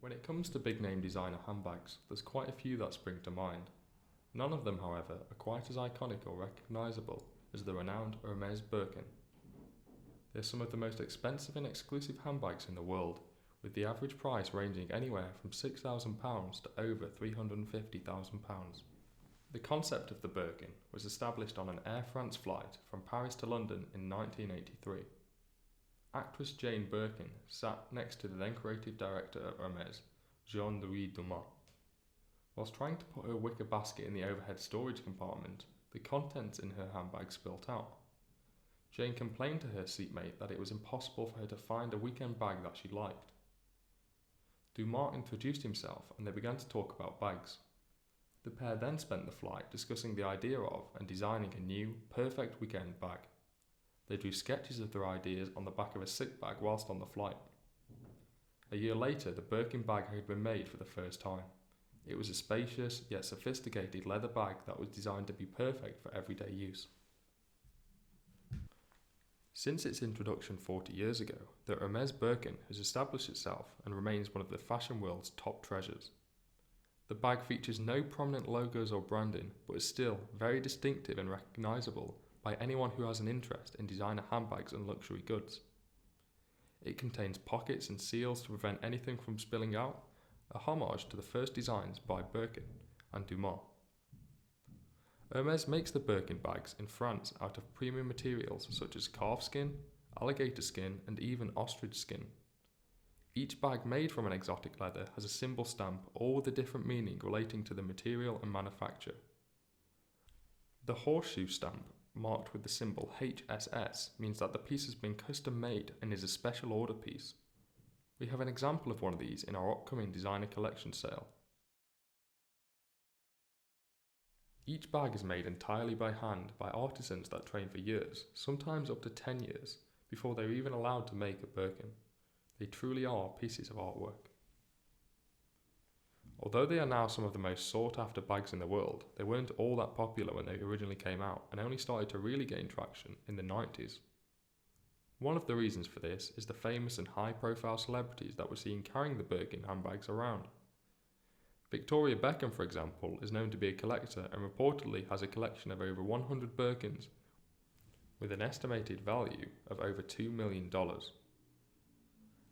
When it comes to big name designer handbags, there's quite a few that spring to mind. None of them, however, are quite as iconic or recognisable as the renowned Hermès Birkin. They're some of the most expensive and exclusive handbags in the world, with the average price ranging anywhere from £6,000 to over £350,000. The concept of the Birkin was established on an Air France flight from Paris to London in 1983. Actress Jane Birkin sat next to the then creative director at Hermès, Jean-Louis Dumas. Whilst trying to put her wicker basket in the overhead storage compartment, the contents in her handbag spilt out. Jane complained to her seatmate that it was impossible for her to find a weekend bag that she liked. Dumas introduced himself and they began to talk about bags. The pair then spent the flight discussing the idea of and designing a new, perfect weekend bag. They drew sketches of their ideas on the back of a sick bag whilst on the flight. A year later, the Birkin bag had been made for the first time. It was a spacious yet sophisticated leather bag that was designed to be perfect for everyday use. Since its introduction 40 years ago, the Hermès Birkin has established itself and remains one of the fashion world's top treasures. The bag features no prominent logos or branding, but is still very distinctive and recognisable by anyone who has an interest in designer handbags and luxury goods. It contains pockets and seals to prevent anything from spilling out, a homage to the first designs by Birkin and Dumas. Hermès makes the Birkin bags in France out of premium materials such as calf skin, alligator skin and even ostrich skin. Each bag made from an exotic leather has a symbol stamp, all with a different meaning relating to the material and manufacture. The horseshoe stamp, marked with the symbol HSS, means that the piece has been custom made and is a special order piece. We have an example of one of these in our upcoming designer collection sale. Each bag is made entirely by hand by artisans that train for years, sometimes up to 10 years, before they're even allowed to make a Birkin. They truly are pieces of artwork. Although they are now some of the most sought after bags in the world, they weren't all that popular when they originally came out and only started to really gain traction in the 90s. One of the reasons for this is the famous and high profile celebrities that were seen carrying the Birkin handbags around. Victoria Beckham, for example, is known to be a collector and reportedly has a collection of over 100 Birkins with an estimated value of over $2 million.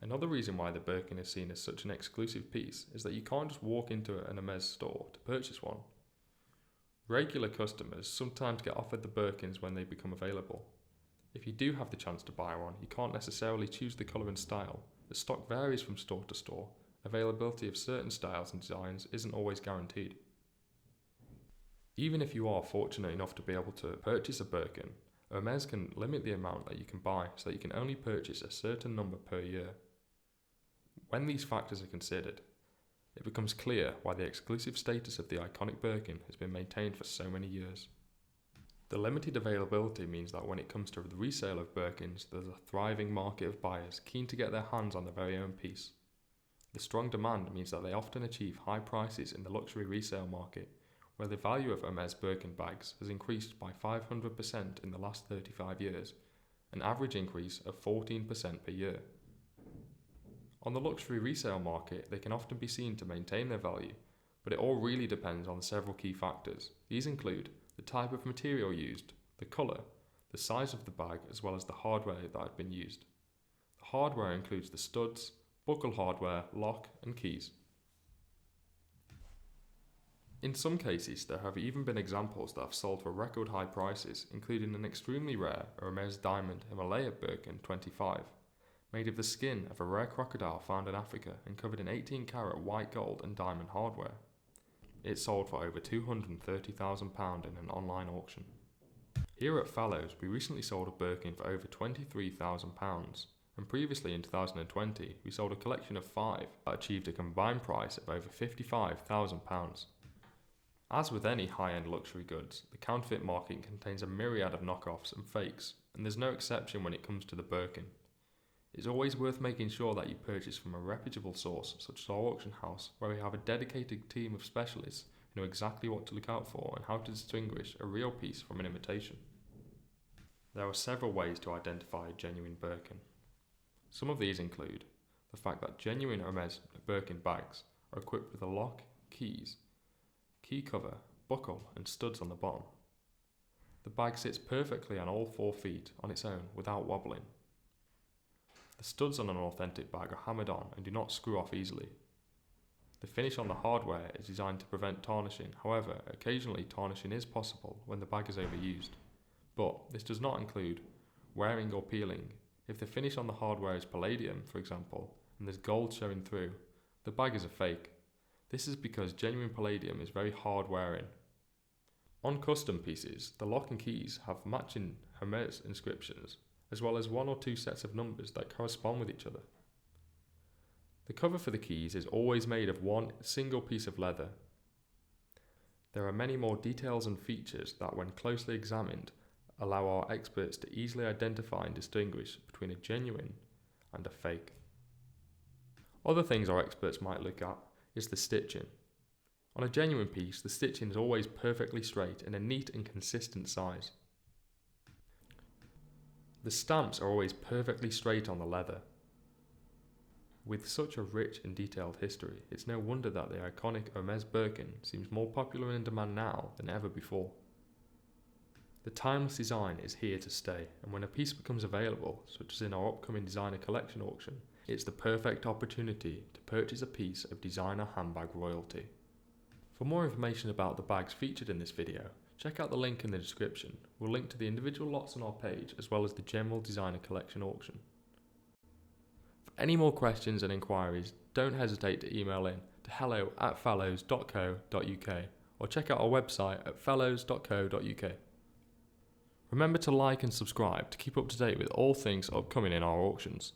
Another reason why the Birkin is seen as such an exclusive piece is that you can't just walk into an Hermès store to purchase one. Regular customers sometimes get offered the Birkins when they become available. If you do have the chance to buy one, you can't necessarily choose the colour and style. The stock varies from store to store. Availability of certain styles and designs isn't always guaranteed. Even if you are fortunate enough to be able to purchase a Birkin, Hermès can limit the amount that you can buy so that you can only purchase a certain number per year. When these factors are considered, it becomes clear why the exclusive status of the iconic Birkin has been maintained for so many years. The limited availability means that when it comes to the resale of Birkins, there's a thriving market of buyers keen to get their hands on their very own piece. The strong demand means that they often achieve high prices in the luxury resale market, where the value of Hermès Birkin bags has increased by 500% in the last 35 years, an average increase of 14% per year. On the luxury resale market, they can often be seen to maintain their value, but it all really depends on several key factors. These include the type of material used, the colour, the size of the bag, as well as the hardware that had been used. The hardware includes the studs, buckle hardware, lock and keys. In some cases, there have even been examples that have sold for record high prices, including an extremely rare Hermès Diamond Himalaya Birkin 25, made of the skin of a rare crocodile found in Africa and covered in 18 karat white gold and diamond hardware. It sold for over £230,000 in an online auction. Here at Fallows, we recently sold a Birkin for over £23,000, and previously in 2020 we sold a collection of 5 that achieved a combined price of over £55,000. As with any high-end luxury goods, the counterfeit market contains a myriad of knockoffs and fakes, and there's no exception when it comes to the Birkin. It's always worth making sure that you purchase from a reputable source such as our auction house, where we have a dedicated team of specialists who know exactly what to look out for and how to distinguish a real piece from an imitation. There are several ways to identify a genuine Birkin. Some of these include the fact that genuine Hermes Birkin bags are equipped with a lock, keys, key cover, buckle and studs on the bottom. The bag sits perfectly on all 4 feet on its own without wobbling. The studs on an authentic bag are hammered on and do not screw off easily. The finish on the hardware is designed to prevent tarnishing, however, occasionally tarnishing is possible when the bag is overused. But this does not include wearing or peeling. If the finish on the hardware is palladium, for example, and there's gold showing through, the bag is a fake. This is because genuine palladium is very hard wearing. On custom pieces, the lock and keys have matching Hermes inscriptions, as well as 1 or 2 sets of numbers that correspond with each other. The cover for the keys is always made of one single piece of leather. There are many more details and features that, when closely examined, allow our experts to easily identify and distinguish between a genuine and a fake. Other things our experts might look at is the stitching. On a genuine piece, the stitching is always perfectly straight in a neat and consistent size. The stamps are always perfectly straight on the leather. With such a rich and detailed history, it's no wonder that the iconic Hermes Birkin seems more popular and in demand now than ever before. The timeless design is here to stay, and when a piece becomes available, such as in our upcoming designer collection auction, it's the perfect opportunity to purchase a piece of designer handbag royalty. For more information about the bags featured in this video, check out the link in the description. We'll link to the individual lots on our page as well as the general designer collection auction. For any more questions and inquiries, don't hesitate to email in to hello@fellows.co.uk or check out our website at fellows.co.uk. Remember to like and subscribe to keep up to date with all things upcoming in our auctions.